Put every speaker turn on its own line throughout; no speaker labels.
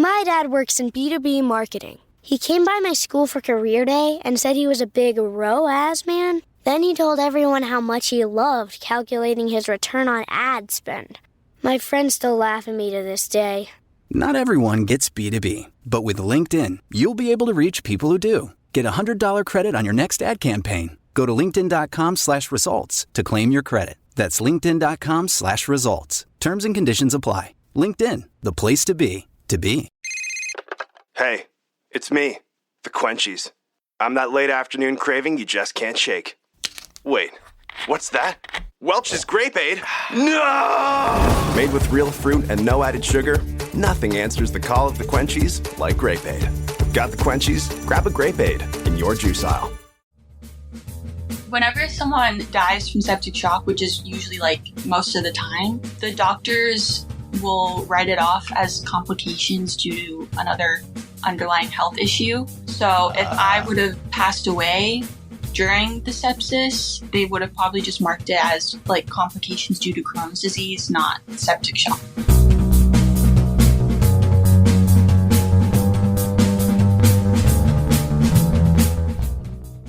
My dad works in B2B marketing. He came by my school for career day and said he was a big ROAS man. Then he told everyone how much he loved calculating his return on ad spend. My friends still laugh at me to this day.
Not everyone gets B2B, but with LinkedIn, you'll be able to reach people who do. Get a $100 credit on your next ad campaign. Go to linkedin.com/results to claim your credit. That's linkedin.com/results. Terms and conditions apply. LinkedIn, the place to be, to be.
Hey, it's me, the Quenchies. I'm that late afternoon craving you just can't shake. Wait, what's that? Welch's Grape Aid? No! Made with real fruit and no added sugar, nothing answers the call of the Quenchies like Grape Aid. Got the Quenchies? Grab a Grape Aid in your juice aisle.
Whenever someone dies from septic shock, which is usually like most of the time, the doctors will write it off as complications due to another underlying health issue. So if I would have passed away during the sepsis, they would have probably just marked it as like complications due to Crohn's disease, not septic shock.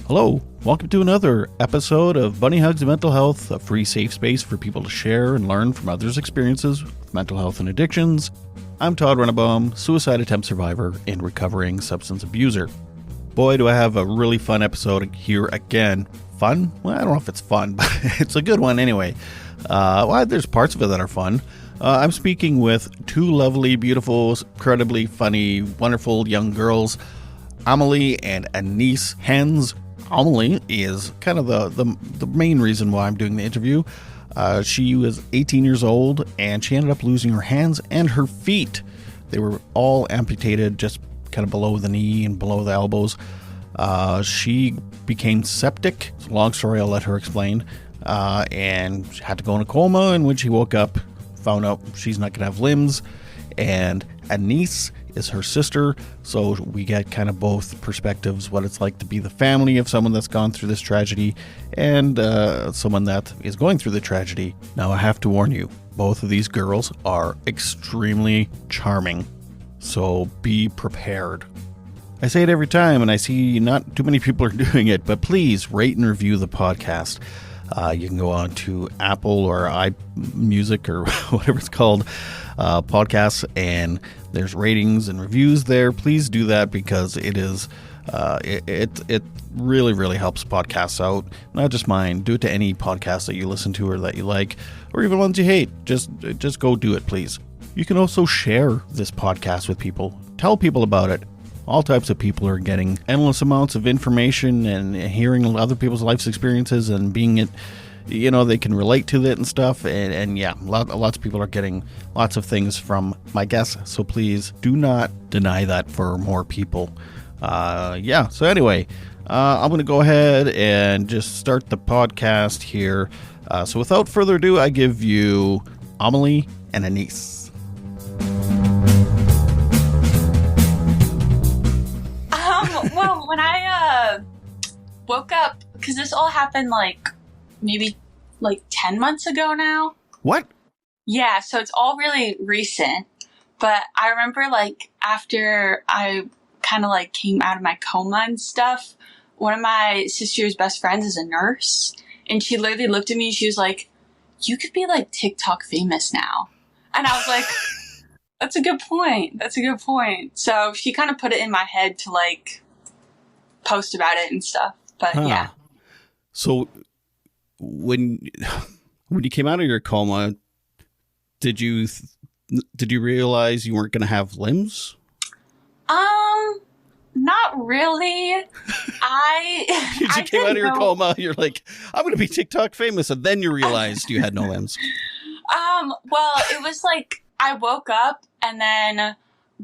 Hello, welcome to another episode of Bunny Hugs and Mental Health, a free safe space for people to share and learn from others' experiences with mental health and addictions. I'm Todd Rennebaum, suicide attempt survivor and recovering substance abuser. Boy, do I have a really fun episode here again. Fun? Well, I don't know if it's fun, but it's a good one anyway. Well, there's parts of it that are fun. I'm speaking with two lovely, beautiful, incredibly funny, wonderful young girls, Amalie and Anais. Henze. Amalie is kind of the main reason why I'm doing the interview. She was 18 years old, and she ended up losing her hands and her feet. They were all amputated just kind of below the knee and below the elbows. She became septic. It's a long story, I'll let her explain. And had to go in a coma, and when she woke up, found out she's not going to have limbs. And Anais is her sister, so we get kind of both perspectives, what it's like to be the family of someone that's gone through this tragedy and someone that is going through the tragedy. Now, I have to warn you, both of these girls are extremely charming, so be prepared. I say it every time, and I see not too many people are doing it, but please rate and review the podcast. You can go on to Apple or iMusic or whatever it's called, podcasts, and there's ratings and reviews there. Please do that because it is it really, really helps podcasts out. Not just mine. Do it to any podcast that you listen to or that you like, or even ones you hate. Just go do it, please. You can also share this podcast with people. Tell people about it. All types of people are getting endless amounts of information and hearing other people's life's experiences and being it, you know, they can relate to it and stuff. And yeah, lots of people are getting lots of things from my guests. So please do not deny that for more people. So anyway, I'm going to go ahead and just start the podcast here. So without further ado, I give you Amalie and Anais.
Well, when I woke up, because this all happened maybe 10 months ago now.
What?
Yeah, so it's all really recent. But I remember after I kind of came out of my coma and stuff, one of my sister's best friends is a nurse. And she literally looked at me and she was like, "You could be TikTok famous now." And I was like, that's a good point. That's a good point. So she kind of put it in my head to post about it and stuff. But yeah.
So when you came out of your coma, did you realize you weren't going to have limbs?
Not really.
You came out of your coma, you're like, I'm going to be TikTok famous, and then you realized you had no limbs.
Well, it was I woke up and then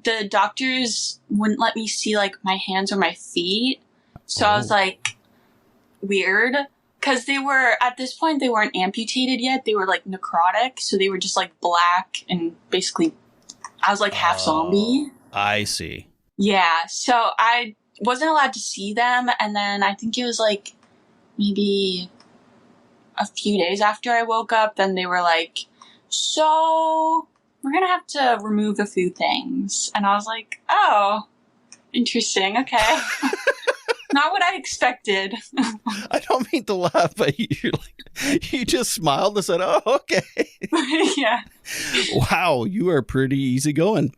the doctors wouldn't let me see my hands or my feet. So I was weird. Because they were, at this point, they weren't amputated yet. They were necrotic. So they were just black and basically, I was half zombie.
I see.
Yeah. So I wasn't allowed to see them. And then I think it was maybe a few days after I woke up, then they were so we're going to have to remove a few things. And I was like, oh, interesting. Okay. Not what I expected.
I don't mean to laugh, but you just smiled and said, oh, okay.
Yeah.
Wow, you are pretty easygoing.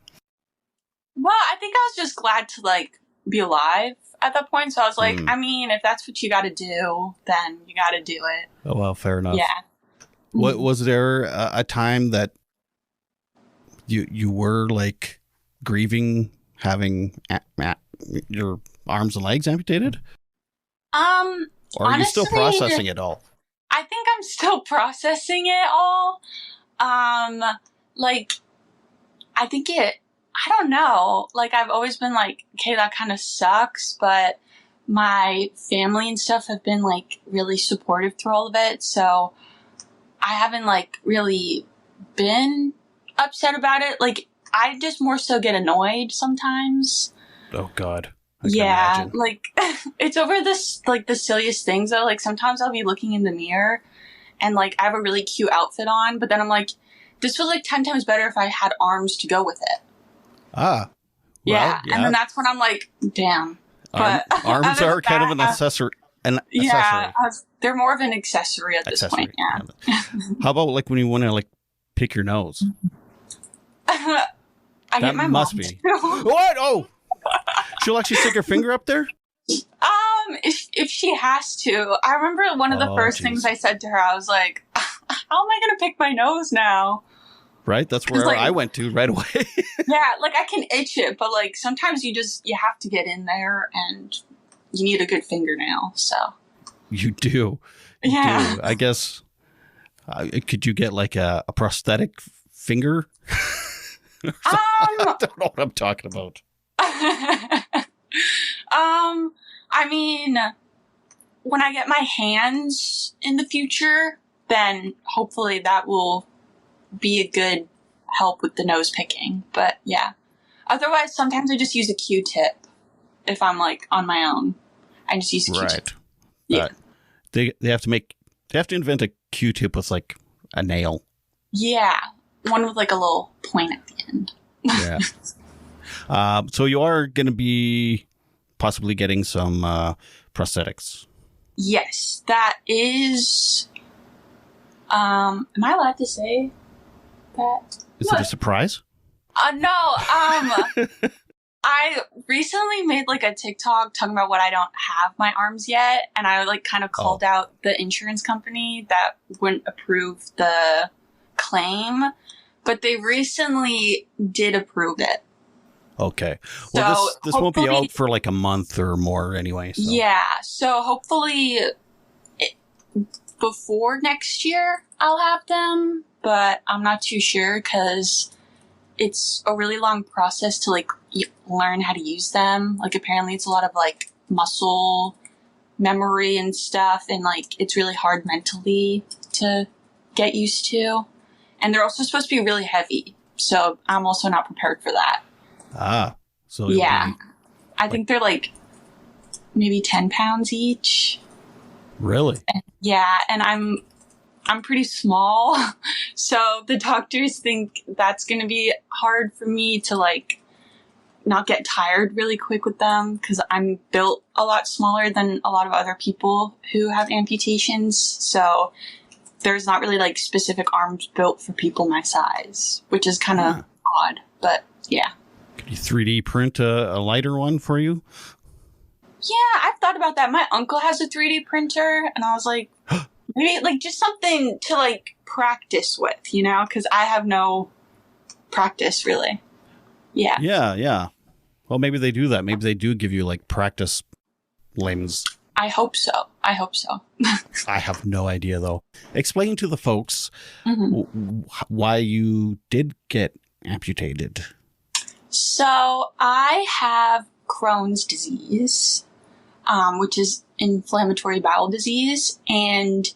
Well, I think I was just glad to, like, be alive at that point. So I was like, I mean, if that's what you got to do, then you got to do it.
Oh, well, fair enough.
Yeah.
What was there a time that you were, like, grieving having your arms and legs amputated? Or are
honestly,
you still processing it all?
I think I'm still processing it all. Like, I think I don't know. Like, I've always been like, okay, that kind of sucks, but my family and stuff have been, like, really supportive through all of it, so I haven't, like, really been upset about it. Like, I just more so get annoyed sometimes.
Oh, God. I can
Yeah,
imagine.
like, it's over this, like, the silliest things, though. Like, sometimes I'll be looking in the mirror, and, like, I have a really cute outfit on, but then I'm like, this was, like, 10 times better if I had arms to go with it.
Ah. Well,
Yeah, and then that's when I'm like, damn. But
arms are kind of an accessory.
Yeah, they're more of an accessory at this point, yeah.
How about, like, when you want to, like, pick your nose?
I
That
get my
must
mom
be.
to.
What? Oh! She'll actually stick her finger up there?
If she has to. I remember one of the first things I said to her, I was like, how am I going to pick my nose now?
Right? That's where
like,
I went to right away.
Yeah, like, I can itch it, but, like, sometimes you have to get in there, and you need a good fingernail, so.
You do. You do. I guess, could you get, like, a prosthetic finger? I don't know what I'm talking about.
I mean, when I get my hands in the future, then hopefully that will be a good help with the nose picking. But yeah, otherwise, sometimes I just use a Q-tip if I'm, like, on my own. I just use a Q-tip.
Right.
Yeah.
They have to invent a Q-tip with, like, a nail.
Yeah, one with, like, a little point at the end.
Yeah. So you are going to be possibly getting some prosthetics.
Yes, that is. Am I allowed to say that?
Is it a surprise?
No. I recently made, like, a TikTok talking about what I don't have my arms yet, and I, like, kind of called out the insurance company that wouldn't approve the claim, but they recently did approve it.
Okay. Well,
So
this won't be out for, like, a month or more anyway. So.
Yeah, so hopefully before next year I'll have them, but I'm not too sure because it's a really long process to, like, learn how to use them. Like, apparently it's a lot of, like, muscle memory and stuff, and, like, it's really hard mentally to get used to. And they're also supposed to be really heavy, so I'm also not prepared for that.
So
yeah. I think they're, like, maybe 10 pounds each.
Really?
Yeah, and I'm pretty small, so the doctors think that's going to be hard for me to, like, not get tired really quick with them because I'm built a lot smaller than a lot of other people who have amputations, so there's not really, like, specific arms built for people my size, which is kind of odd, but yeah.
Could you 3D print a lighter one for you?
Yeah, I've thought about that. My uncle has a 3D printer, and I was like, maybe, like, just something to, like, practice with, you know? Because I have no practice, really. Yeah.
Yeah. Well, maybe they do that. Maybe they do give you, like, practice limbs.
I hope so. I
have no idea, though. Explain to the folks why you did get amputated.
So, I have Crohn's disease, which is inflammatory bowel disease, and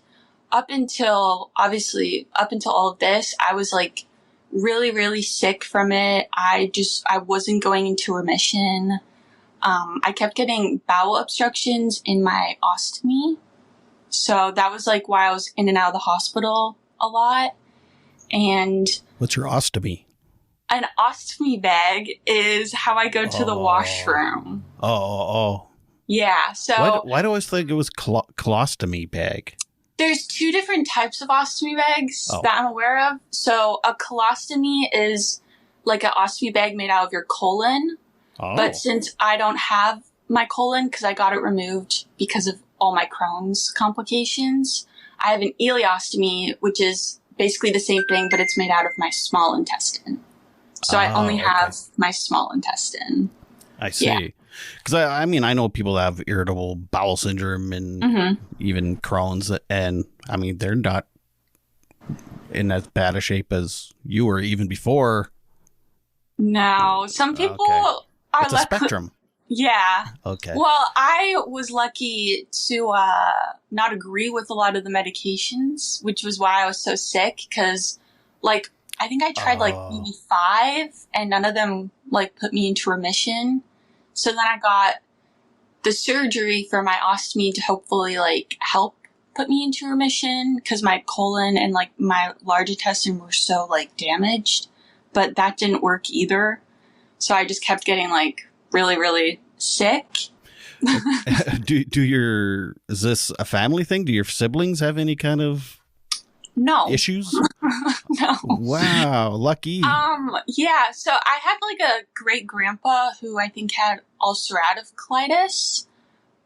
up until all of this, I was, like, really, really sick from it. I wasn't going into remission. I kept getting bowel obstructions in my ostomy, so that was, like, why I was in and out of the hospital a lot. And
what's your ostomy?
An ostomy bag is how I go to the washroom.
Oh.
Yeah, so...
Why do I always think it was colostomy bag?
There's 2 different types of ostomy bags that I'm aware of. So a colostomy is like an ostomy bag made out of your colon. Oh. But since I don't have my colon, because I got it removed because of all my Crohn's complications, I have an ileostomy, which is basically the same thing, but it's made out of my small intestine. So I only have my small intestine.
I see. Because I mean, I know people have irritable bowel syndrome and even Crohn's, and I mean, they're not in as bad a shape as you were even before.
No, some people are
it's a spectrum.
Yeah.
Okay.
Well, I was lucky to not agree with a lot of the medications, which was why I was so sick. Because, like, I think I tried like maybe 5, and none of them like put me into remission. So then I got the surgery for my ostomy to hopefully like help put me into remission, because my colon and like my large intestine were so like damaged, but that didn't work either. So I just kept getting like really, really sick.
Is this a family thing? Do your siblings have any kind of issues?
No.
Wow, lucky.
Yeah, so I had like a great grandpa who I think had ulcerative colitis,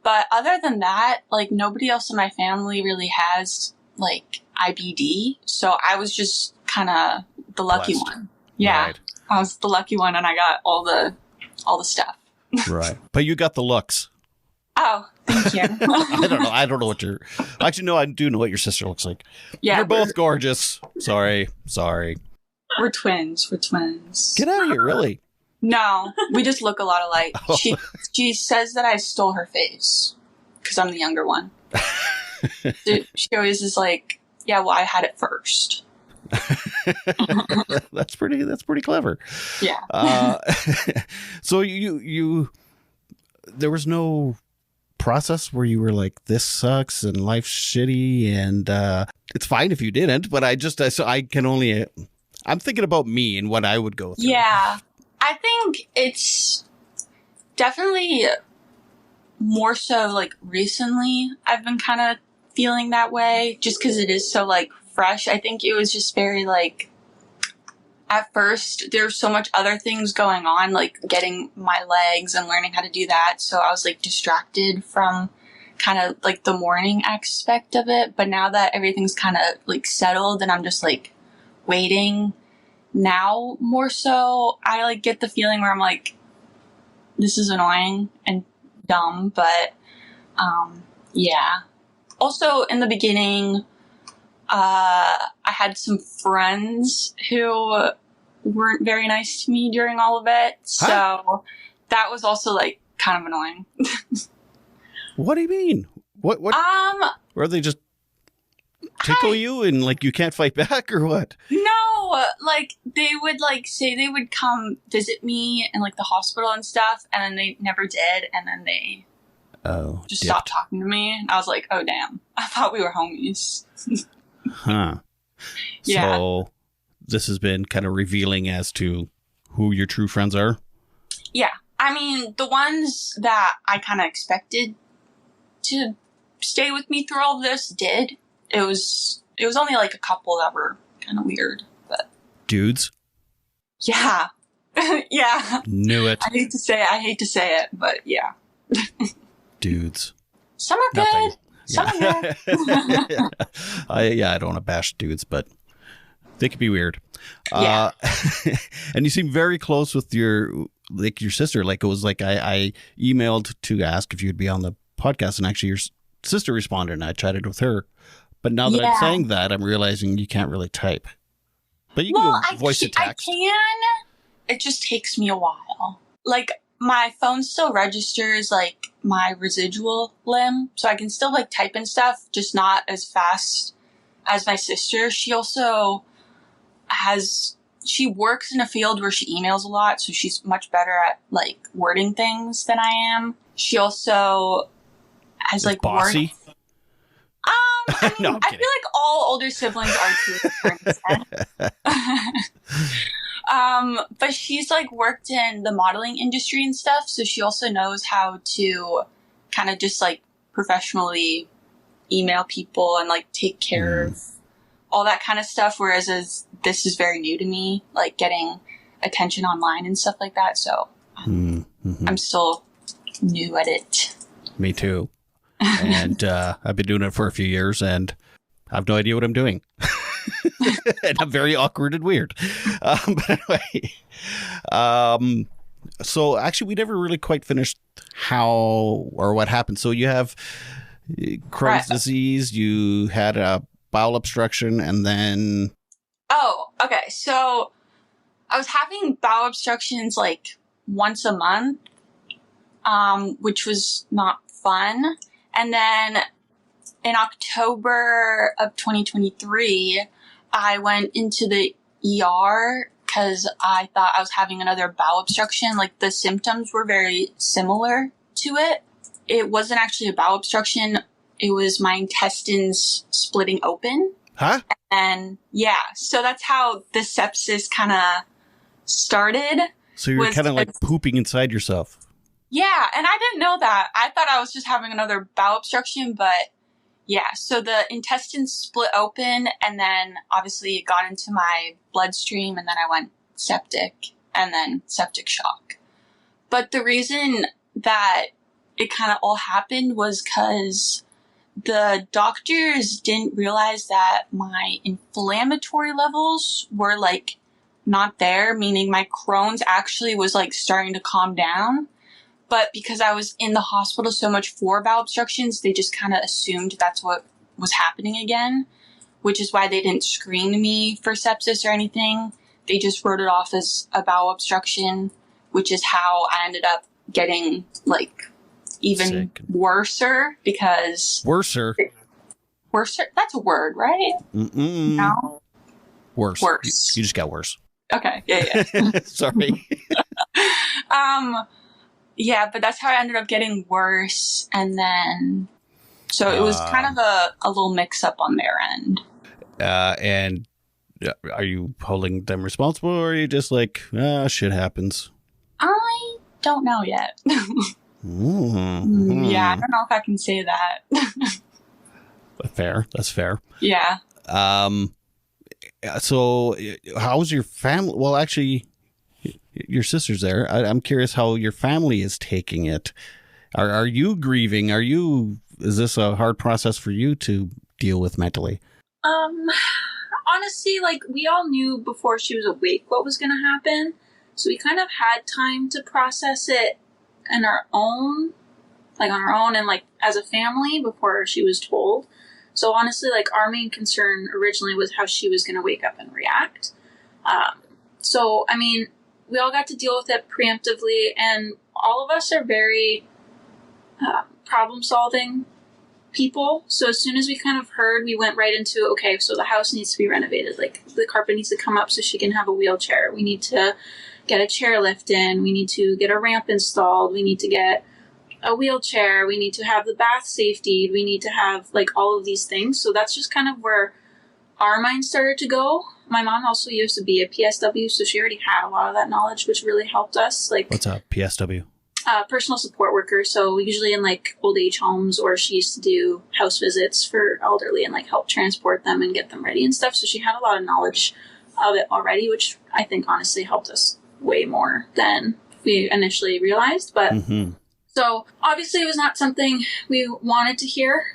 but other than that, like nobody else in my family really has like IBD. So I was just kind of the lucky one. Yeah, right. I was the lucky one, and I got all the stuff.
Right, but you got the looks.
Oh, thank you.
I don't know what you're... Actually, no, I do know what your sister looks like. Yeah. You're both gorgeous. Sorry.
We're twins.
Get out of here, really?
No, we just look a lot alike. Oh. She says that I stole her face because I'm the younger one. She always is like, yeah, well, I had it first.
That's pretty clever.
Yeah.
So you there was no process where you were like, this sucks and life's shitty, and it's fine if you didn't, but I'm thinking about me and what I would go through.
Yeah, I think it's definitely more so like recently I've been kind of feeling that way, just because it is so like fresh. I think it was just very like, at first there's so much other things going on, like getting my legs and learning how to do that. So I was like distracted from kind of like the morning aspect of it. But now that everything's kind of like settled and I'm just like waiting now more so, I like get the feeling where I'm like, this is annoying and dumb, but yeah. Also in the beginning, I had some friends who weren't very nice to me during all of it. So that was also like kind of annoying.
What do you mean? What? Or they just tickle you and like you can't fight back, or what?
No, like they would like say they would come visit me in like the hospital and stuff, and then they never did, and then they just stopped talking to me. And I was like, oh damn, I thought we were homies.
Huh.
Yeah.
So this has been kind of revealing as to who your true friends are?
Yeah. I mean, the ones that I kind of expected to stay with me through all of this did. It was only like a couple that were kind of weird, but...
Dudes?
Yeah. Yeah.
Knew it.
I hate to say it, but yeah.
Dudes.
Some are good. Some are good.
I don't want to bash dudes, but they could be weird.
Yeah.
And you seem very close with your sister. Like it was like I emailed to ask if you'd be on the podcast, and actually your sister responded, and I chatted with her. But now that I'm saying that, I'm realizing you can't really type. But you can go voice to text.
I can. It just takes me a while. Like, my phone still registers, like, my residual limb. So I can still, like, type and stuff, just not as fast as my sister. She also she works in a field where she emails a lot, so she's much better at, like, wording things than I am. She also has, like,
bossy.
I mean, no, I feel like all older siblings are to a certain extent. But she's like worked in the modeling industry and stuff, so she also knows how to kind of just like professionally email people and like take care of all that kind of stuff. Whereas this is very new to me, like getting attention online and stuff like that. So I'm still new at it.
Me too. And I've been doing it for a few years and I have no idea what I'm doing. And I'm very awkward and weird. But anyway, so actually we never really quite finished how or what happened. So you have Crohn's disease, you had a bowel obstruction, and then...
Oh, okay. So I was having bowel obstructions like once a month, which was not fun. And then in October of 2023, I went into the ER because I thought I was having another bowel obstruction. Like the symptoms were very similar to it. It wasn't actually a bowel obstruction. It was my intestines splitting open.
Huh?
And yeah, so that's how the sepsis kind of started.
So you're kind of like pooping inside yourself.
Yeah, and I didn't know that. I thought I was just having another bowel obstruction, but yeah, so the intestines split open, and then obviously it got into my bloodstream, and then I went septic, and then septic shock. But the reason that it kind of all happened was because the doctors didn't realize that my inflammatory levels were like not there, meaning my Crohn's actually was like starting to calm down. But because I was in the hospital so much for bowel obstructions, they just kind of assumed that's what was happening again, which is why they didn't screen me for sepsis or anything. They just wrote it off as a bowel obstruction, which is how I ended up getting like even worser because...
Worser?
Worser? That's a word, right? No?
Worse.
Worse.
You just got worse.
Okay. Yeah.
Sorry.
Yeah, but that's how I ended up getting worse. And then, so it was kind of a little mix up on their end.
And are you holding them responsible, or are you just like, shit happens?
I don't know yet. Yeah, I don't know if I can say that.
Fair. That's fair.
Yeah.
So how's your family? Well, actually, your sister's there. I'm curious how your family is taking it. Are you grieving? Is this a hard process for you to deal with mentally?
Honestly, like we all knew before she was awake what was going to happen. So we kind of had time to process it on our own and like as a family before she was told. So honestly, like our main concern originally was how she was going to wake up and react. So, I mean, we all got to deal with it preemptively, and all of us are very problem-solving people. So as soon as we kind of heard, we went right into, okay, so the house needs to be renovated. Like the carpet needs to come up so she can have a wheelchair. We need to get a chairlift in. We need to get a ramp installed. We need to get a wheelchair. We need to have the bath safety. We need to have like all of these things. So that's just kind of where our mind started to go. My mom also used to be a PSW, so she already had a lot of that knowledge, which really helped us. Like,
what's a PSW?
Personal support worker. So usually in like old age homes, or she used to do house visits for elderly and like help transport them and get them ready and stuff. So she had a lot of knowledge of it already, which I think honestly helped us way more than we initially realized. But so obviously it was not something we wanted to hear,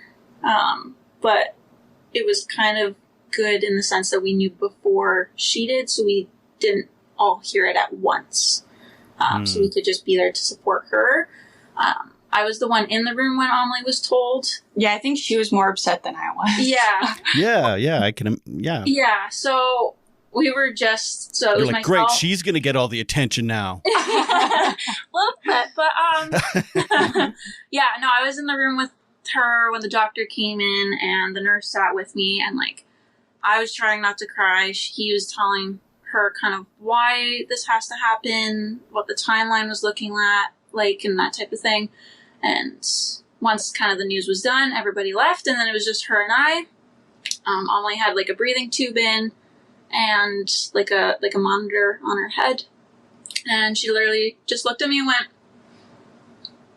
but it was kind of good in the sense that we knew before she did, so we didn't all hear it at once. So we could just be there to support her. I was the one in the room when Amalie was told.
Yeah, I think she was more upset than I was.
Yeah.
Yeah, I can, yeah.
Yeah, so we were just, so it
You're
was
like,
myself.
great, she's going to get all the attention now.
A little bit, but, yeah, no, I was in the room with her when the doctor came in, and the nurse sat with me, and, like, I was trying not to cry. He was telling her kind of why this has to happen, what the timeline was looking like, and that type of thing. And once kind of the news was done, everybody left, and then it was just her and I. Amalie had like a breathing tube in, and like a monitor on her head. And she literally just looked at me and went,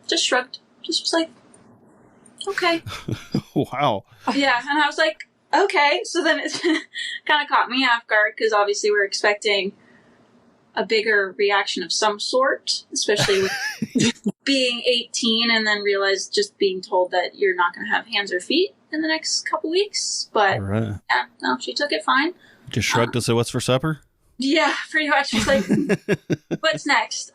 just shrugged, just was like, okay.
Wow.
Yeah, and I was like, okay. So then it kind of caught me off guard because obviously we're expecting a bigger reaction of some sort, especially with being 18 and then realize just being told that you're not going to have hands or feet in the next couple weeks. But
Right.
yeah, no, she took it fine.
Just shrugged to say, what's for supper?
Yeah, pretty much. She's like, what's next?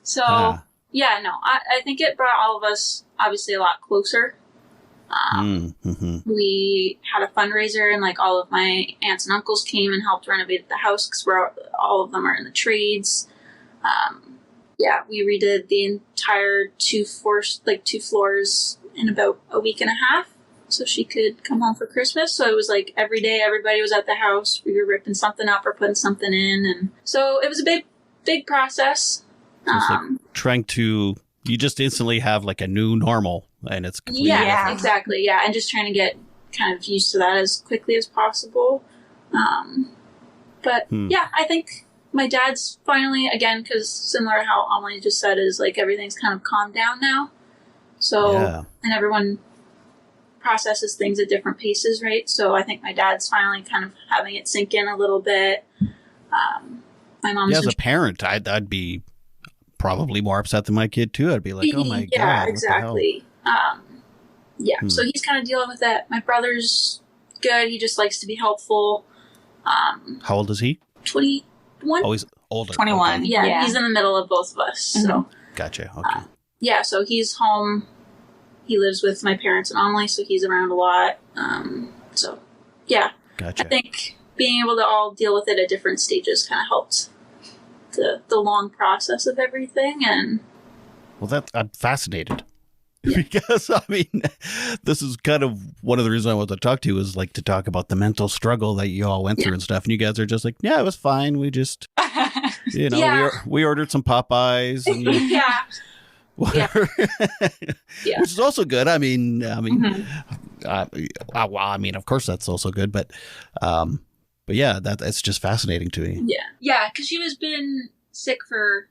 So yeah, no, I think it brought all of us obviously a lot closer. We had a fundraiser and like all of my aunts and uncles came and helped renovate the house because all of them are in the trades. Yeah, we redid the entire two floors in about a week and a half so she could come home for Christmas. So it was like every day everybody was at the house. We were ripping something up or putting something in. And so it was a big process.
So it's like trying to, you just instantly have like a new normal and it's completely different.
Exactly. Yeah. And just trying to get kind of used to that as quickly as possible. But yeah, I think my dad's finally, again, because similar to how Amalie just said, is like everything's kind of calmed down now. So, and everyone processes things at different paces, right? So I think my dad's finally kind of having it sink in a little bit. My mom's
as a parent, I'd be probably more upset than my kid too. I'd be like, oh my God.
Yeah, exactly. So he's kind of dealing with that. My brother's good. He just likes to be helpful.
How old is he?
21.
Oh, he's older.
21.
Okay.
Yeah, he's in the middle of both of us. So
Gotcha. Okay.
yeah, so he's home. He lives with my parents and Amalie, so he's around a lot. So yeah,
Gotcha.
I think being able to all deal with it at different stages kind of helped the long process of everything. And
well, I'm fascinated because I mean, this is kind of one of the reasons I wanted to talk to you is like to talk about the mental struggle that you all went through and stuff. And you guys are just like, yeah, it was fine. We just, we ordered some Popeyes and whatever. Which is also good. I mean, of course that's also good, but yeah, that's just fascinating to me.
Yeah, because she was been sick for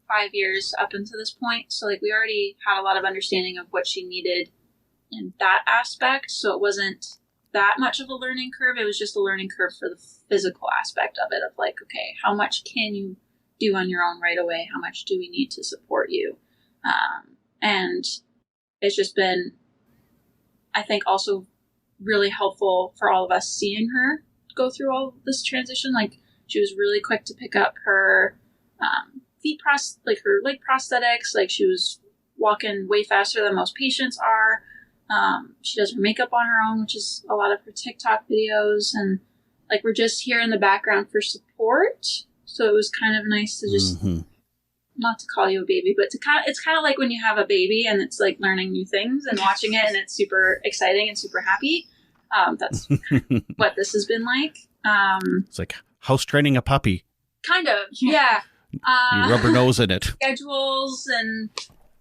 5 years up until this point. So like we already had a lot of understanding of what she needed in that aspect. So it wasn't that much of a learning curve. It was just a learning curve for the physical aspect of it of like, okay, how much can you do on your own right away? How much do we need to support you? And it's just been, I think, also really helpful for all of us seeing her go through all this transition. Like she was really quick to pick up her her leg prosthetics. Like she was walking way faster than most patients are. She does her makeup on her own, which is a lot of her TikTok videos, and like we're just here in the background for support. So it was kind of nice to just not to call you a baby, but it's kind of like when you have a baby and it's like learning new things and watching it and it's super exciting and super happy. That's what this has been like.
It's like house training a puppy.
Kind of, yeah.
You rub her nose in it.
Schedules and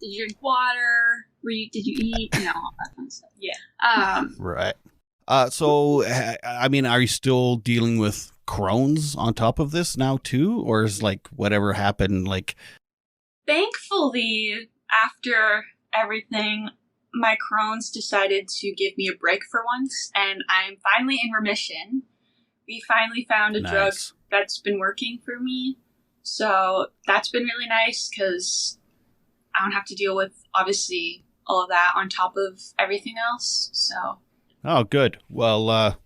did you drink water? Did you eat? You know, all that kind of stuff. Yeah.
Right. So, I mean, are you still dealing with Crohn's on top of this now too? Or is like whatever happened like...
Thankfully, after everything, my Crohn's decided to give me a break for once, and I'm finally in remission. We finally found a drug that's been working for me. So that's been really nice because I don't have to deal with, obviously, all of that on top of everything else. So.
Oh, good. Well,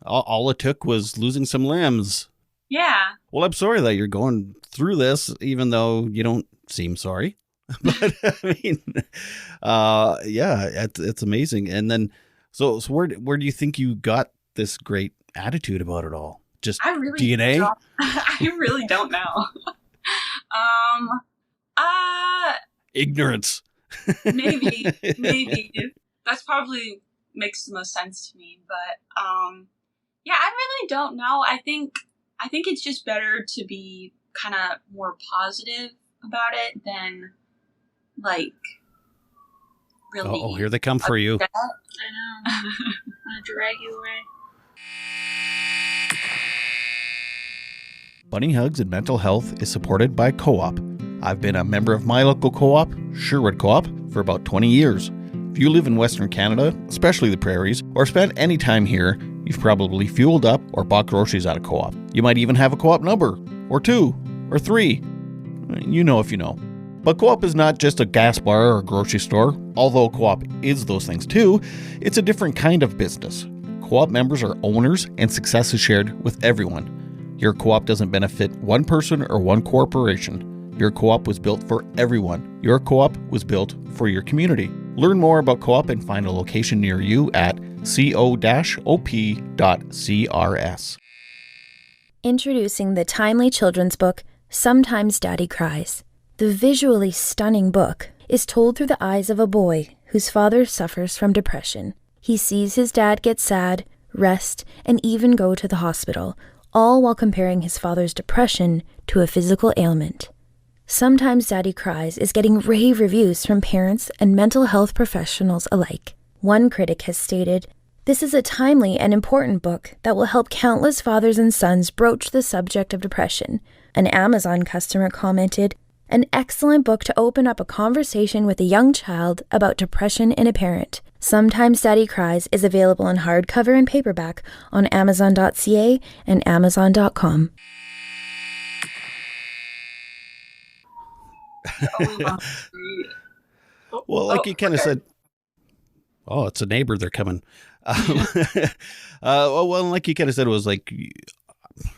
all it took was losing some limbs.
Yeah.
Well, I'm sorry that you're going through this, even though you don't seem sorry. But I mean, it's amazing. And then, so where do you think you got this great attitude about it all? Just DNA?
I really don't know.
Ignorance.
Maybe. That's probably makes the most sense to me. But yeah, I really don't know. I think it's just better to be kind of more positive about it than like really.
Oh, here they come for you.
I know. I'm gonna drag you away.
Bunny Hugs and Mental Health is supported by Co-op. I've been a member of my local co-op, Sherwood Co-op, for about 20 years. If you live in Western Canada, especially the prairies, or spent any time here, you've probably fueled up or bought groceries at a co-op. You might even have a co-op number, or 2, or 3. You know if you know. But co-op is not just a gas bar or grocery store. Although co-op is those things too, it's a different kind of business. Co-op members are owners and success is shared with everyone. Your co-op doesn't benefit one person or one corporation. Your co-op was built for everyone. Your co-op was built for your community. Learn more about co-op and find a location near you at co-op.crs.
Introducing the timely children's book, Sometimes Daddy Cries. The visually stunning book is told through the eyes of a boy whose father suffers from depression. He sees his dad get sad, rest, and even go to the hospital, all while comparing his father's depression to a physical ailment. Sometimes Daddy Cries is getting rave reviews from parents and mental health professionals alike. One critic has stated, "This is a timely and important book that will help countless fathers and sons broach the subject of depression." An Amazon customer commented, "An excellent book to open up a conversation with a young child about depression in a parent. Sometimes Daddy Cries is available in hardcover and paperback on Amazon.ca and Amazon.com.
Well, like you kind of said, oh, it's a neighbor. They're coming. Well, like you kind of said, it was like,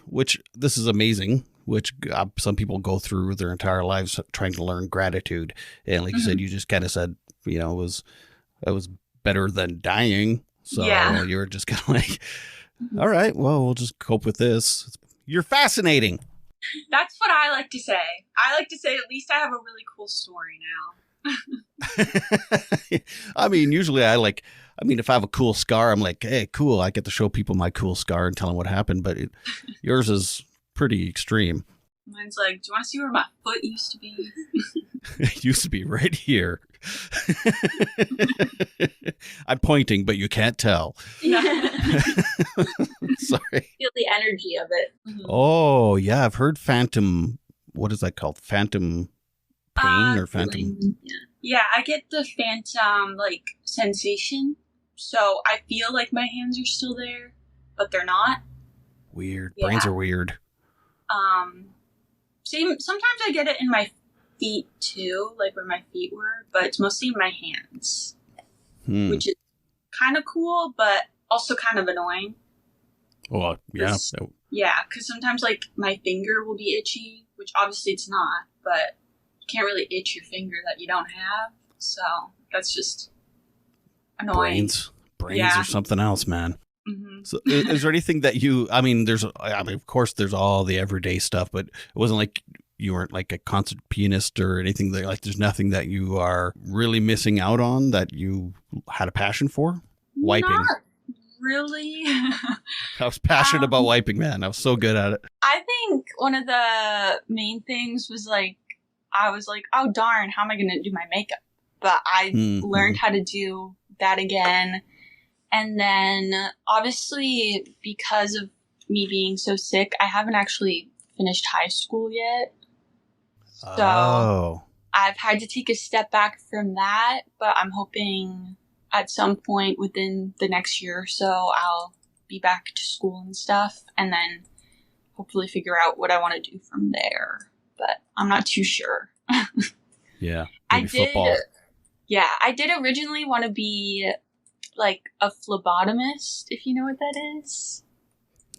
which this is amazing, which some people go through their entire lives trying to learn gratitude. And like you said, you just kind of said, it was better than dying. So you were just kind of like, all right, well, we'll just cope with this. You're fascinating.
That's what I like to say. I like to say at least I have a really cool story now.
I mean, usually if I have a cool scar, I'm like, hey, cool. I get to show people my cool scar and tell them what happened. But yours is pretty extreme.
Mine's like, do you want to see where my foot used to be?
It used to be right here. I'm pointing, but you can't tell.
Yeah.
Sorry.
Feel the energy of it.
Oh, yeah. I've heard phantom. What is that called? Phantom pain or phantom?
Yeah, I get the phantom, sensation. So I feel like my hands are still there, but they're not.
Weird.
Yeah.
Brains are weird.
Sometimes I get it in my feet too, like where my feet were, but it's mostly in my hands, which is kind of cool, but also kind of annoying.
Well, yeah.
Yeah, because sometimes my finger will be itchy, which obviously it's not, but you can't really itch your finger that you don't have, so that's just annoying.
Brains are something else, man.
Mm-hmm.
So is there anything that of course there's all the everyday stuff, but it wasn't like you weren't like a concert pianist or anything there's nothing that you are really missing out on that you had a passion for? Wiping.
Not really.
I was passionate about wiping, man. I was so good at it.
I think one of the main things was I was like, oh darn, how am I going to do my makeup? But I learned how to do that again. And then, obviously, because of me being so sick, I haven't actually finished high school yet. So I've had to take a step back from that, but I'm hoping at some point within the next year or so, I'll be back to school and stuff, and then hopefully figure out what I want to do from there. But I'm not too sure.
Yeah, maybe football.
I did originally want to be a phlebotomist, if you know what that is.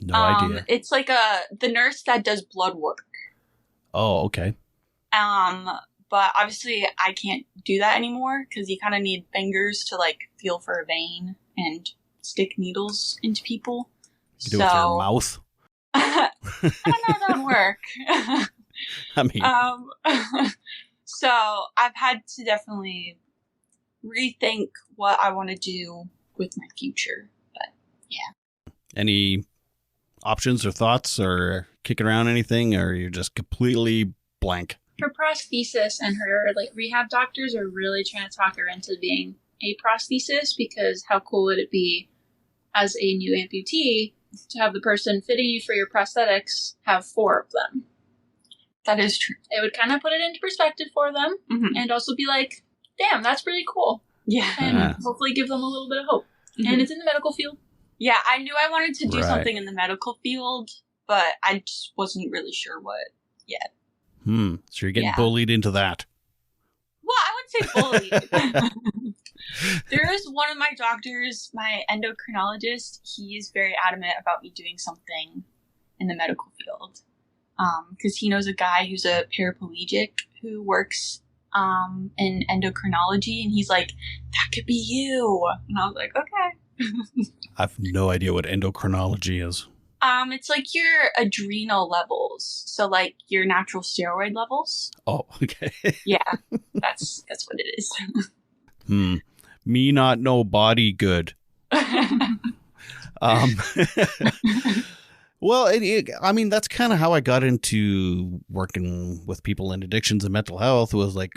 No idea.
It's the nurse that does blood work.
Oh, okay.
But obviously I can't do that anymore because you kind of need fingers to feel for a vein and stick needles into people.
You do it with your mouth.
I don't know if that would work.
I mean,
so I've had to definitely rethink what I want to do with my future. But yeah.
Any options or thoughts or kicking around anything, or you're just completely blank?
Her prosthesis and her rehab doctors are really trying to talk her into being a prosthesis, because how cool would it be as a new amputee to have the person fitting you for your prosthetics have 4 of them.
That is true.
It would kind of put it into perspective for them and also be like, damn, that's really cool.
Yeah.
And hopefully give them a little bit of hope. And it's in the medical field.
Yeah, I knew I wanted to do
Right.
something in the medical field, but I just wasn't really sure what yet.
So you're getting bullied into that.
Well, I wouldn't say bullied. There is one of my doctors, my endocrinologist, he is very adamant about me doing something in the medical field. Because he knows a guy who's a paraplegic who works in endocrinology, and he's like, that could be you. And I was like, okay.
I have no idea what endocrinology is.
It's like your adrenal levels. So like your natural steroid levels.
Oh, okay.
Yeah, that's what it is.
Me not know body good. Well, I mean, that's kind of how I got into working with people in addictions and mental health was like,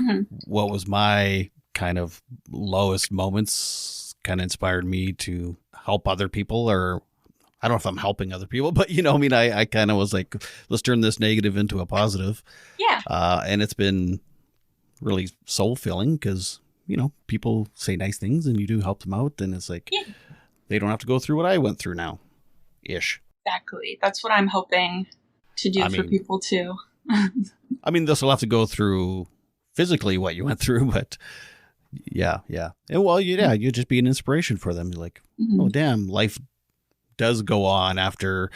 what was my kind of lowest moments kind of inspired me to help other people, or I don't know if I'm helping other people, but you know, I mean, I kind of was like, let's turn this negative into a positive.
Yeah.
And it's been really soul filling because, you know, people say nice things and you do help them out. And it's like, they don't have to go through what I went through now ish.
Exactly. That's what I'm hoping to do for people too.
I mean, this will have to go through physically what you went through, but yeah. And well, you just be an inspiration for them. You're like, oh, damn, life does go on after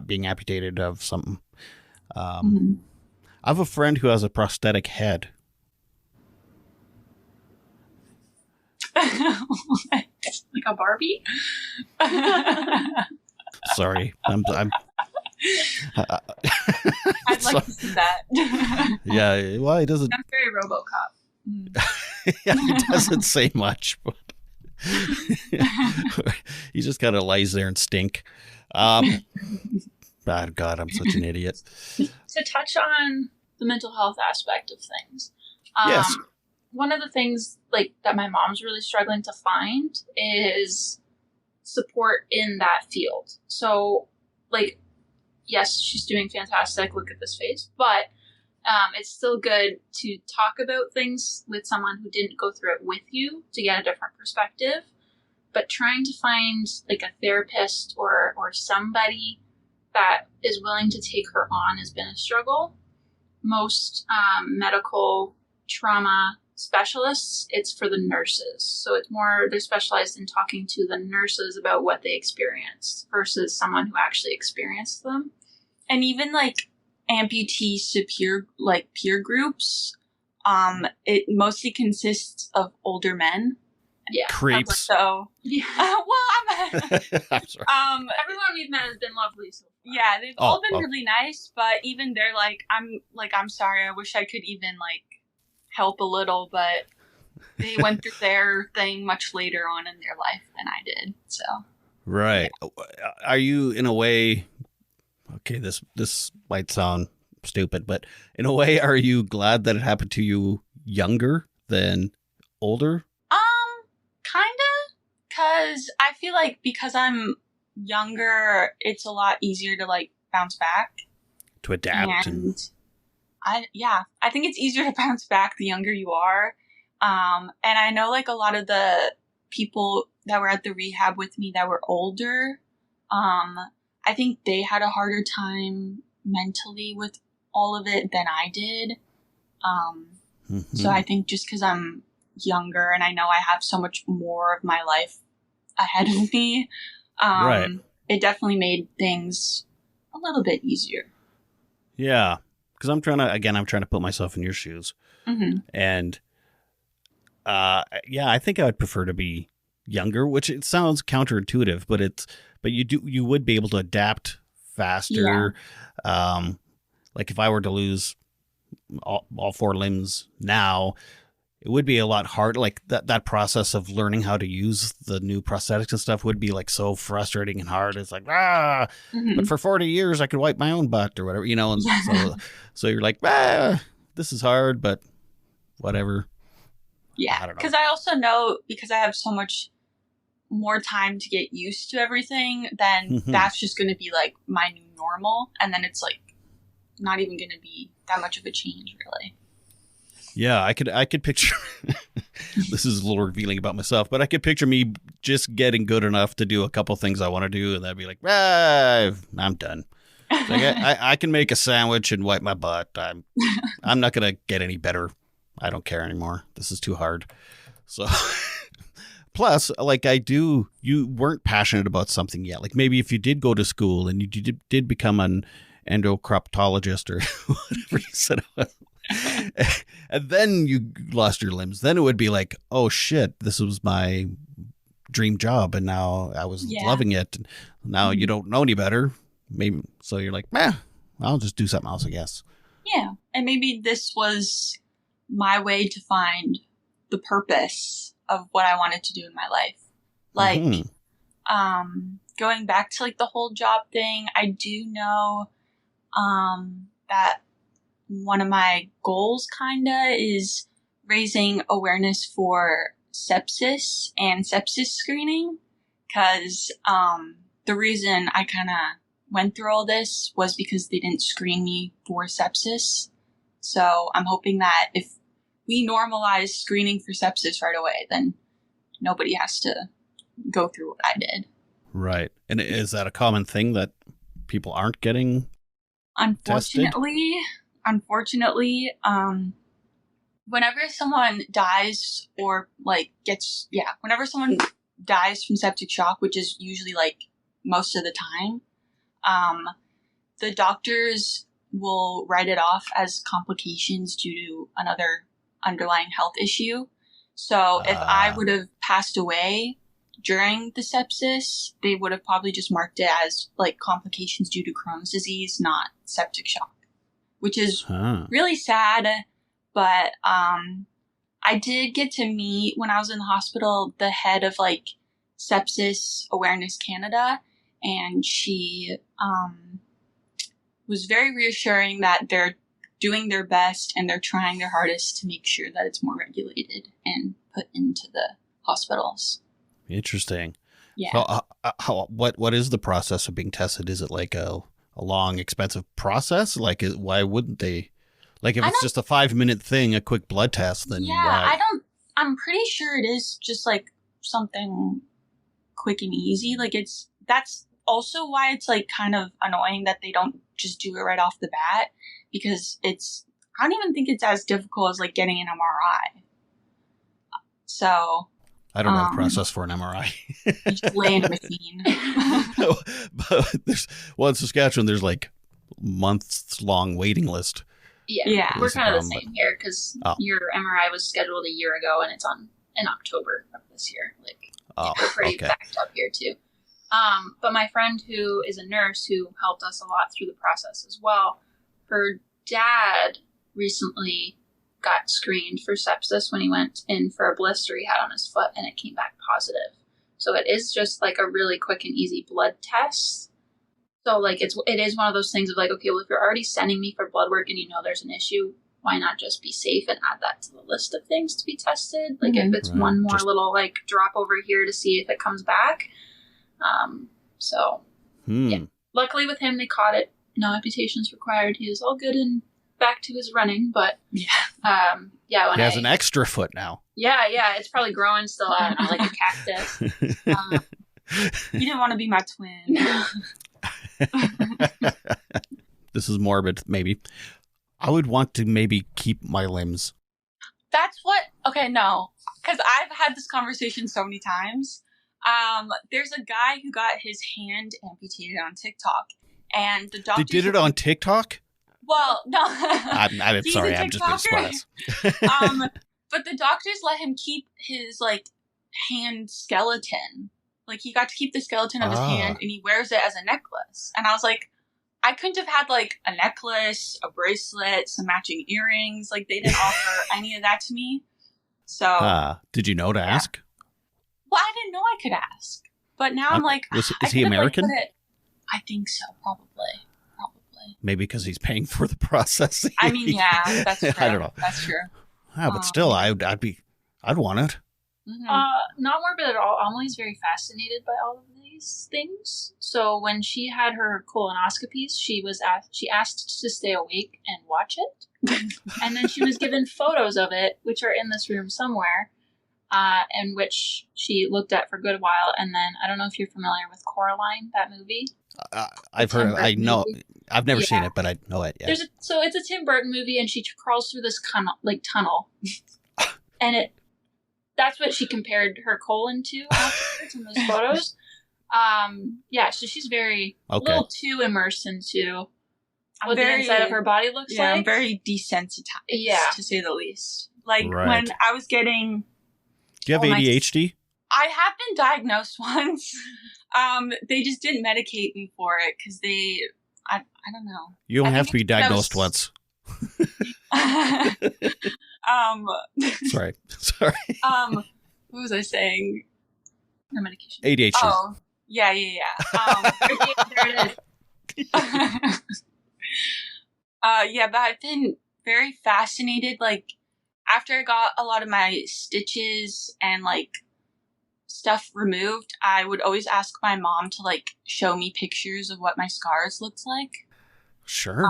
being amputated of something. I have a friend who has a prosthetic head.
Like a Barbie?
Sorry, I'm
I'd like to see that.
Yeah, well, he doesn't.
I'm very RoboCop.
Yeah, he doesn't say much, but he just kind of lies there and stink. God, I'm such an idiot.
To touch on the mental health aspect of things.
Yes.
One of the things like that my mom's really struggling to find is support in that field. So like, yes, she's doing fantastic. Look at this face, but it's still good to talk about things with someone who didn't go through it with you to get a different perspective. But trying to find like a therapist or somebody that is willing to take her on has been a struggle. Most medical trauma specialists, it's for the nurses. So it's more, they're specialized in talking to the nurses about what they experienced versus someone who actually experienced them.
And even like amputees to peer groups, it mostly consists of older men.
Yeah.
Creeps.
So,
Yeah.
I'm sorry.
Everyone we've met has been lovely so far.
Yeah, they've all been really nice, but even they're like, I'm sorry, I wish I could even like help a little, but they went through their thing much later on in their life than I did. So
Right. Are you in a way, okay, this might sound stupid, but in a way, are you glad that it happened to you younger than older?
Kinda, because I feel like because I'm younger, it's a lot easier to like bounce back.
To adapt.
And I think it's easier to bounce back the younger you are. And I know like a lot of the people that were at the rehab with me that were older, I think they had a harder time mentally with all of it than I did. So I think just because I'm younger and I know I have so much more of my life ahead of me,
Right.
It definitely made things a little bit easier.
Yeah. Because I'm trying to put myself in your shoes. And I think I would prefer to be younger, which it sounds counterintuitive, but you would be able to adapt faster. Yeah. Like if I were to lose all 4 limbs now, it would be a lot harder. Like that process of learning how to use the new prosthetics and stuff would be like so frustrating and hard. It's like, but for 40 years I could wipe my own butt or whatever, you know? And so you're like, this is hard, but whatever.
Yeah. Because I also know, because I have so much more time to get used to everything, then
Mm-hmm.
that's just going to be like my new normal. And then it's like not even going to be that much of a change, really.
Yeah, I could picture. This is a little revealing about myself, but I could picture me just getting good enough to do a couple things I want to do, and then be like, I'm done. Like, I can make a sandwich and wipe my butt. I'm not gonna get any better. I don't care anymore. This is too hard. So, plus, like you weren't passionate about something yet. Like maybe if you did go to school and you did become an endocrinologist or whatever you said it was. And then you lost your limbs, then it would be like, oh shit, this was my dream job and now I was loving it, and now you don't know any better, maybe, so you're like, I'll just do something else, I guess.
Yeah, and maybe this was my way to find the purpose of what I wanted to do in my life. Like going back to like the whole job thing, I do know that one of my goals kinda is raising awareness for sepsis and sepsis screening, because the reason I kind of went through all this was because they didn't screen me for sepsis. So I'm hoping that if we normalize screening for sepsis right away, then nobody has to go through what I did.
Right. And is that a common thing that people aren't getting
Unfortunately, whenever someone dies or like whenever someone dies from septic shock, which is usually like most of the time, the doctors will write it off as complications due to another underlying health issue. So if I would have passed away during the sepsis, they would have probably just marked it as like complications due to Crohn's disease, not septic shock, which is really sad. But I did get to meet, when I was in the hospital, the head of like Sepsis Awareness Canada, and she was very reassuring that they're doing their best and they're trying their hardest to make sure that it's more regulated and put into the hospitals.
Interesting.
Yeah.
So, what is the process of being tested? Is it like a long, expensive process? Like, why wouldn't they? Like, if it's just a 5-minute thing, a quick blood test, then why?
I'm pretty sure it is just like something quick and easy. Like that's also why it's like kind of annoying that they don't just do it right off the bat, because I don't even think it's as difficult as like getting an MRI. So
I don't know the process for an MRI.
You just lay in a machine.
But in Saskatchewan, there's like months long waiting list.
Yeah. We're kind of the same here, because your MRI was scheduled a year ago and it's in October of this year. Like, we're pretty backed up here too. But my friend who is a nurse who helped us a lot through the process as well, her dad recently got screened for sepsis when he went in for a blister he had on his foot, and it came back positive. So it is just like a really quick and easy blood test. So like it is one of those things of like, okay, well, if you're already sending me for blood work and you know there's an issue, why not just be safe and add that to the list of things to be tested? Like if it's one more little like drop over here to see if it comes back. Yeah. Luckily with him, they caught it. No amputations required. He was all good and back to his running. But
he has an extra foot now.
Yeah, it's probably growing still. I don't know, like a cactus.
You didn't want to be my twin.
This is morbid, maybe. I would want to maybe keep my limbs.
That's what. Okay, no, because I've had this conversation so many times. There's a guy who got his hand amputated on TikTok, and the doctor.
They did it on TikTok?
Well, no.
I'm sorry, I'm just being surprised.
But the doctors let him keep his like hand skeleton. Like he got to keep the skeleton of his hand, and he wears it as a necklace. And I was like, I couldn't have had like a necklace, a bracelet, some matching earrings. Like they didn't offer any of that to me. So
did you know to ask?
Well, I didn't know I could ask, but now I'm like,
is he American?
I think so, probably.
Maybe because he's paying for the processing.
I mean, yeah, that's true.
I don't know.
That's true.
Yeah, but still, I'd want it.
Not morbid at all. Amelie's very fascinated by all of these things. So when she had her colonoscopies, she asked to stay awake and watch it. And then she was given photos of it, which are in this room somewhere, and which she looked at for a good while. And then, I don't know if you're familiar with Coraline, that movie.
I've heard. I know. I've never seen it, but I know it. Yeah.
So it's a Tim Burton movie, and she crawls through this tunnel, and that's what she compared her colon to afterwards in those photos. So she's very a little too immersed into what the inside of her body looks like.
Yeah, I'm very desensitized, to say the least. Like when I was getting...
Do you have ADHD?
I have been diagnosed once. They just didn't medicate me for it because I don't know.
You don't have to be diagnosed once. Sorry.
What was I saying?
No medication.
ADHD.
Oh, yeah. There it is. But I've been very fascinated. Like, after I got a lot of my stitches and, like, stuff removed, I would always ask my mom to, like, show me pictures of what my scars looked like.
Sure,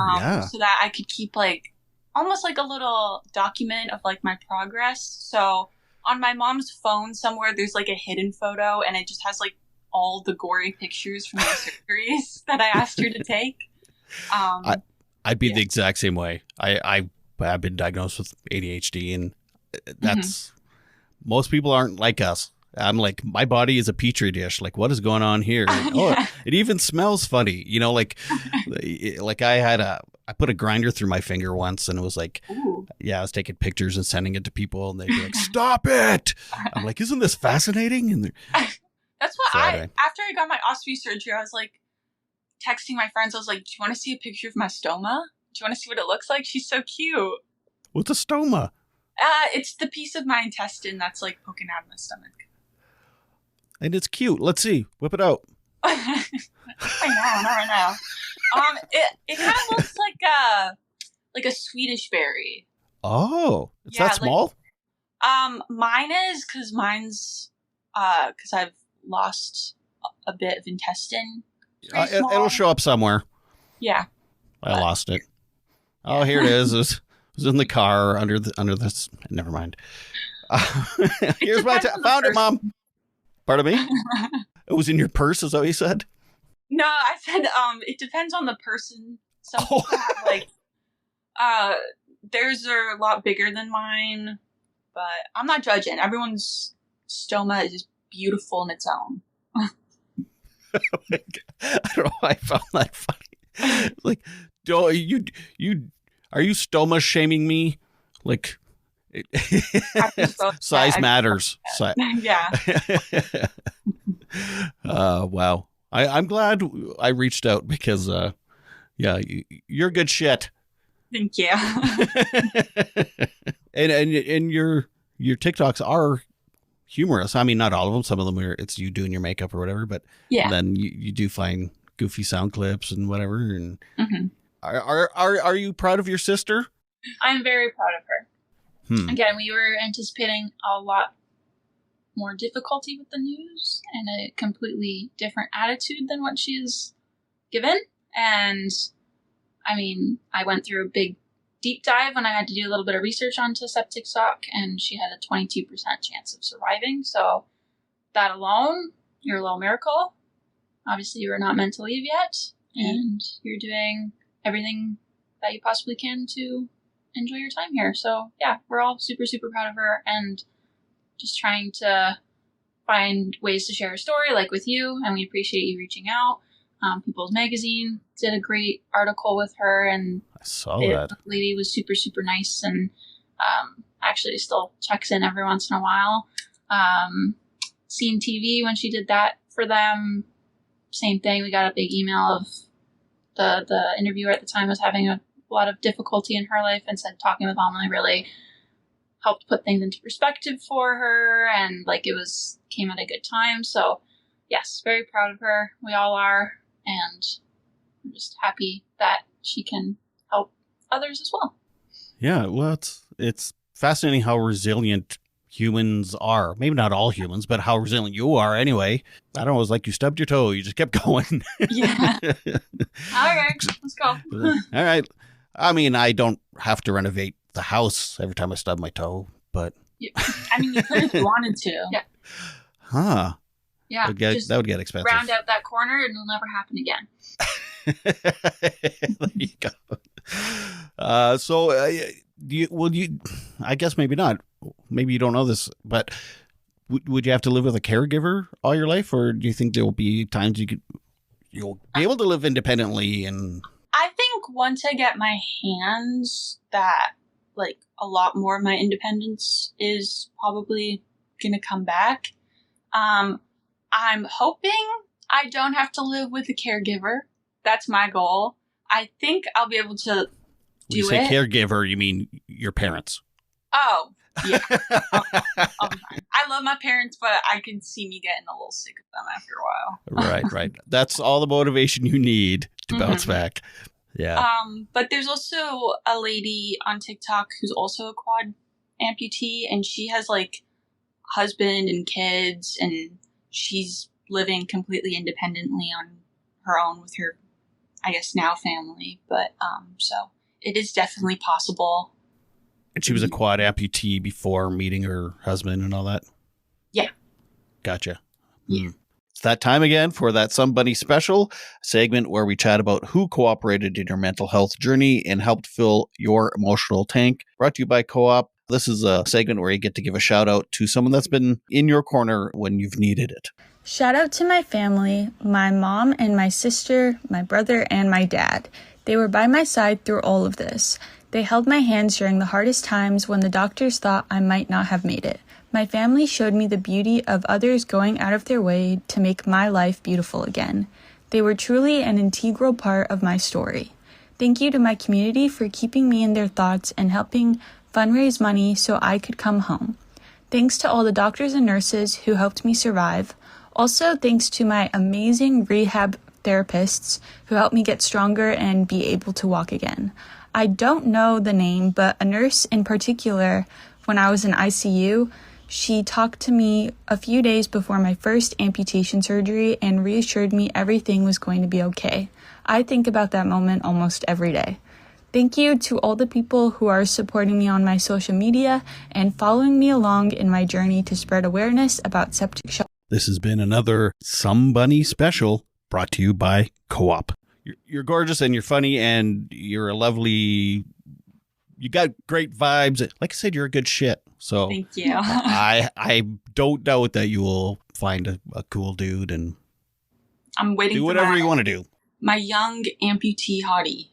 so that I could keep, like, almost like a little document of, like, my progress. So on my mom's phone somewhere, there's, like, a hidden photo, and it just has, like, all the gory pictures from the surgeries that I asked her to take.
I'd be the exact same way. I've been diagnosed with ADHD, and that's most people aren't like us. I'm like, my body is a petri dish. Like, what is going on here? Like, it even smells funny. You know, like I put a grinder through my finger once, and it was like, I was taking pictures and sending it to people, and they'd be like, stop it. I'm like, isn't this fascinating? And
that's what after I got my ostomy surgery, I was like texting my friends. I was like, do you want to see a picture of my stoma? Do you want to see what it looks like? She's so cute.
What's a stoma?
It's the piece of my intestine that's like poking out of my stomach.
And it's cute. Let's see. Whip it out.
I know, not right now. It kind of looks like a Swedish berry.
Oh, it's that small?
Mine is because I've lost a bit of intestine.
It'll show up somewhere.
Yeah.
I lost it. Oh, here it is. It was in the car under this. Never mind. Here's my found it, Mom. Pardon me? It was in your purse, is that what you said?
No, I said it depends on the person. Some people have theirs are a lot bigger than mine, but I'm not judging. Everyone's stoma is just beautiful in its own.
Oh my God. I don't know why I found that funny. Like, are you stoma shaming me? Like, size matters.
Yeah.
Wow. I'm glad I reached out because, you're good shit.
Thank you.
and your TikToks are humorous. I mean, not all of them. Some of them it's you doing your makeup or whatever, but then you do find goofy sound clips and whatever. And are you proud of your sister?
I'm very proud of her. Again, we were anticipating a lot more difficulty with the news and a completely different attitude than what she's given. And I mean, I went through a big deep dive when I had to do a little bit of research onto septic shock, and she had a 22% chance of surviving. So that alone, you're a little miracle. Obviously, you are not meant to leave yet, and you're doing everything that you possibly can to enjoy your time here. So yeah, we're all super, super proud of her, and just trying to find ways to share her story, like with you, and we appreciate you reaching out. People's Magazine did a great article with her, and
I saw that.
The lady was super, super nice, and actually still checks in every once in a while. Scene TV, when she did that for them, same thing. We got a big email of the interviewer at the time was having a lot of difficulty in her life, and said talking with Amalie really helped put things into perspective for her, and like came at a good time. So yes, very proud of her. We all are, and I'm just happy that she can help others as well.
Yeah, well, it's fascinating how resilient humans are. Maybe not all humans, but how resilient you are anyway. I don't know, it was like you stubbed your toe. You just kept going.
Yeah. All right, let's go.
All right. I mean, I don't have to renovate the house every time I stub my toe, but...
Yeah. I mean, you could if you wanted to.
Yeah. Huh.
Yeah.
That would get expensive.
Round out that corner and it'll never happen again.
There you go. I guess maybe not. Maybe you don't know this, but would you have to live with a caregiver all your life, or do you think there will be times you'll be able to live independently? And
I think once I get my hands, that like a lot more of my independence is probably gonna come back. I'm hoping I don't have to live with a caregiver. That's my goal. I think I'll be able to do it.
When you say caregiver, you mean your parents?
Oh, yeah. I love my parents, but I can see me getting a little sick of them after a while.
Right. That's all the motivation you need to bounce back. Yeah.
But there's also a lady on TikTok who's also a quad amputee, and she has like husband and kids, and she's living completely independently on her own with her, I guess now family. But so it is definitely possible.
And she was a quad amputee before meeting her husband and all that?
Yeah.
Gotcha.
Yeah.
It's that time again for that Somebody Special segment where we chat about who cooperated in your mental health journey and helped fill your emotional tank. Brought to you by Co-op. This is a segment where you get to give a shout out to someone that's been in your corner when you've needed it.
Shout out to my family, my mom and my sister, my brother, and my dad. They were by my side through all of this. They held my hands during the hardest times when the doctors thought I might not have made it. My family showed me the beauty of others going out of their way to make my life beautiful again. They were truly an integral part of my story. Thank you to my community for keeping me in their thoughts and helping fundraise money so I could come home. Thanks to all the doctors and nurses who helped me survive. Also, thanks to my amazing rehab therapists who helped me get stronger and be able to walk again. I don't know the name, but a nurse in particular, when I was in ICU, she talked to me a few days before my first amputation surgery and reassured me everything was going to be okay. I think about that moment almost every day. Thank you to all the people who are supporting me on my social media and following me along in my journey to spread awareness about septic shock.
This has been another Somebody Special brought to you by Co-op. You're gorgeous and you're funny and you're a lovely... You got great vibes. Like I said, you're a good shit. So
thank you.
I don't doubt that you will find a cool dude and
I'm waiting
do
for
whatever you want to do.
My young amputee hottie.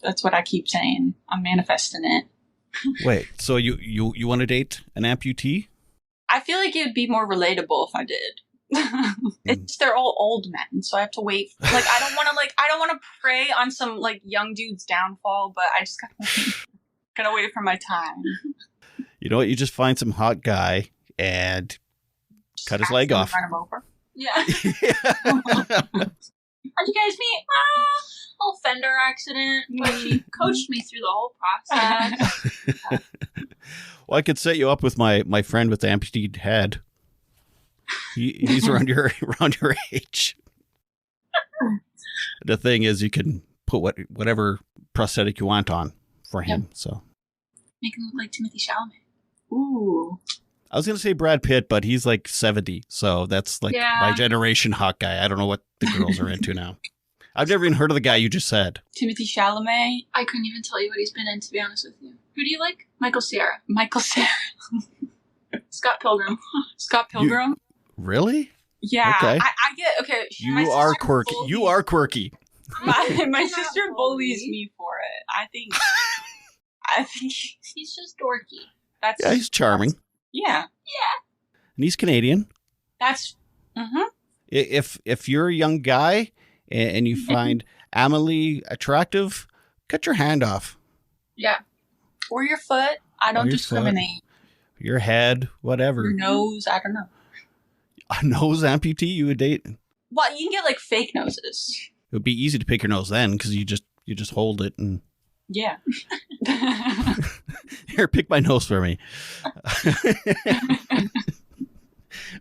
That's what I keep saying. I'm manifesting it.
Wait, so you want to date an amputee?
I feel like it would be more relatable if I did. It's they're all old men, so I have to wait. Like I don't want to prey on some like young dude's downfall, but I just gotta wait for my time.
You know what? You just find some hot guy and just cut his leg off.
Run him over. Yeah.
How'd you guys meet? Little fender accident, but she coached me through the whole process.
Well, I could set you up with my friend with the amputated head. He's around your age. The thing is, you can put whatever prosthetic you want on for him. Yep. So
make him look like Timothy Chalamet.
Ooh.
I was gonna say Brad Pitt, but he's like 70, so that's like my generation hot guy. I don't know what the girls are into now. I've never even heard of the guy you just said.
Timothy Chalamet.
I couldn't even tell you what he's been in, to be honest with you. Who do you like? Michael Cera. Scott Pilgrim. Scott Pilgrim.
Really?
Yeah.
Okay.
I get okay.
You are quirky. You are quirky.
My sister bullies me for it. I think
he's just dorky.
Yeah, he's charming.
Yeah.
And he's Canadian.
That's
If you're a young guy and you find Amalie attractive, cut your hand off.
Yeah. Or your foot. I don't discriminate.
Your head, whatever.
Your nose, I don't know.
A nose amputee you would date?
Well, you can get like fake noses.
It would be easy to pick your nose then because you just hold it and
Yeah.
Here, pick my nose for me.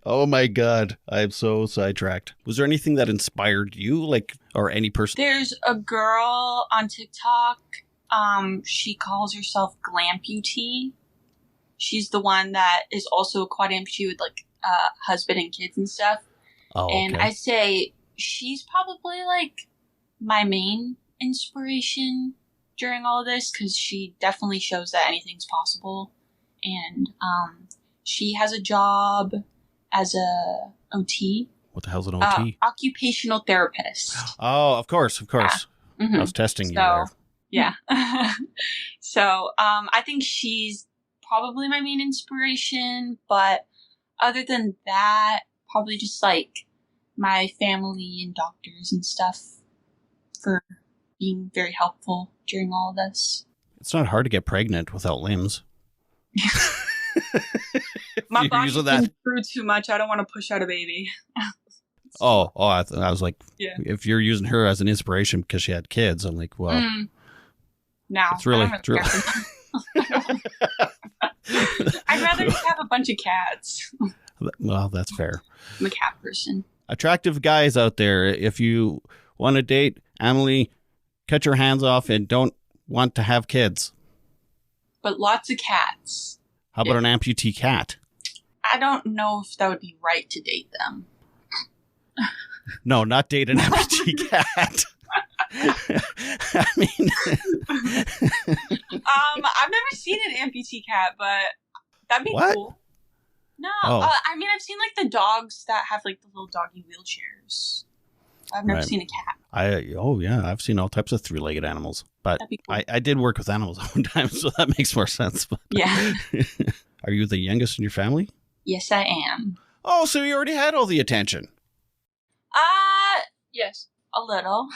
Oh my God. I'm so sidetracked. Was there anything that inspired you, like, or any person?
There's a girl on TikTok. She calls herself Glamputee. She's the one that is also a quad amputee with like husband and kids and stuff.
Oh, okay.
And I say she's probably like my main inspiration during all of this, because she definitely shows that anything's possible. And she has a job as a OT.
What the hell's an OT?
Occupational therapist.
Oh, of course.
Yeah. Mm-hmm.
I was testing you there.
Yeah. So I think she's probably my main inspiration, but other than that, probably just like my family and doctors and stuff for being very helpful during all of this.
It's not hard to get pregnant without limbs.
My body's been through too much. I don't want to push out a baby.
I was like,
yeah.
If you're using her as an inspiration because she had kids, I'm like, well,
no,
it's really.
I'd rather just have a bunch of cats.
Well, that's fair.
I'm a cat person.
Attractive guys out there, if you want to date Amalie, cut your hands off and don't want to have kids.
But lots of cats.
How about an amputee cat?
I don't know if that would be right to date them.
No, not date an amputee cat. I mean,
I've never seen an amputee cat, but that'd be cool. No, I mean, I've seen like the dogs that have like the little doggy wheelchairs. I've never seen a cat.
I've seen all types of three-legged animals, but cool. I did work with animals at one time, so that makes more sense. But
yeah.
Are you the youngest in your family?
Yes, I am.
Oh, so you already had all the attention.
Yes, a little.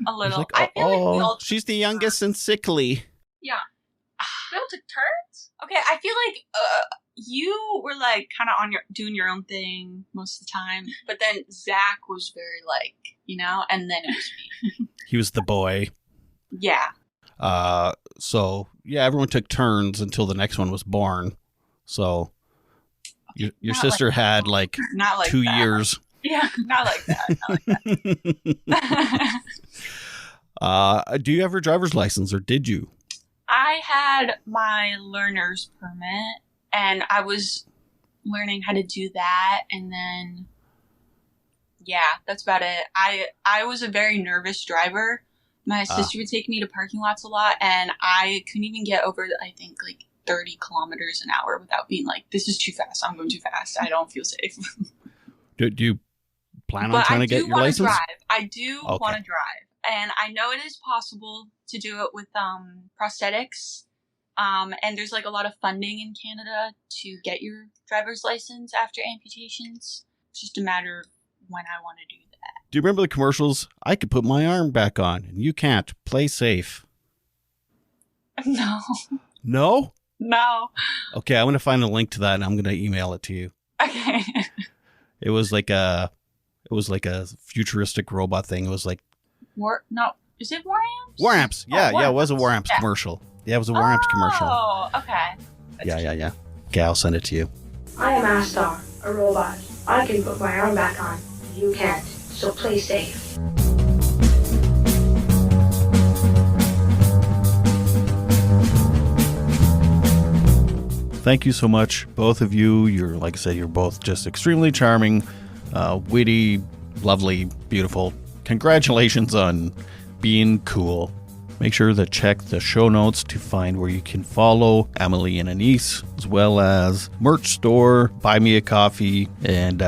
A little.
Like,
I feel like we all
she's the youngest and sickly.
Yeah. We all took turns? Okay, I feel like you were like kind of doing your own thing most of the time, but then Zach was very like, and then it was me.
He was the boy.
Yeah.
So yeah, everyone took turns until the next one was born. So your sister had like
not like
2
that.
years.
Yeah, not like that.
Do you have your driver's license, or did you?
I had my learner's permit, and I was learning how to do that, and then, yeah, that's about it. I was a very nervous driver. My sister would take me to parking lots a lot, and I couldn't even get over, I think, like 30 kilometers an hour without being like, this is too fast. I'm going too fast. I don't feel safe.
Do you plan on trying to get your license?
I do want to drive. And I know it is possible to do it with prosthetics. And there's like a lot of funding in Canada to get your driver's license after amputations. It's just a matter of when I want to do that.
Do you remember the commercials? I could put my arm back on and you can't. Play safe.
No.
No?
No.
Okay, I'm going to find a link to that and I'm going to email it to you.
Okay.
It was like a futuristic robot thing. It was like
is it War Amps?
War Amps. Yeah, it was a War Amps commercial. Yeah, it was a War Amps commercial.
Oh, okay.
Yeah. Okay, I'll send it to you.
I am Astar, a robot. I can put my arm back on. You can't, so play safe.
Thank you so much, both of you. You're, like I said, you're both just extremely charming, witty, lovely, beautiful. Congratulations on being cool. Make sure to check the show notes to find where you can follow Amalie and Anais, as well as merch store, buy me a coffee, and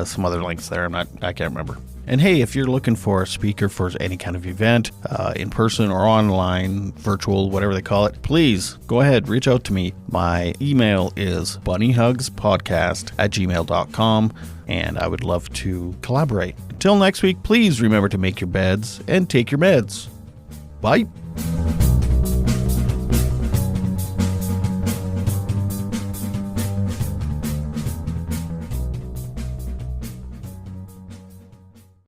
some other links there. I can't remember. And hey, if you're looking for a speaker for any kind of event, in person or online, virtual, whatever they call it, please go ahead, reach out to me. My email is bunnyhugspodcast@gmail.com, and I would love to collaborate. Until next week, please remember to make your beds and take your meds. Bye.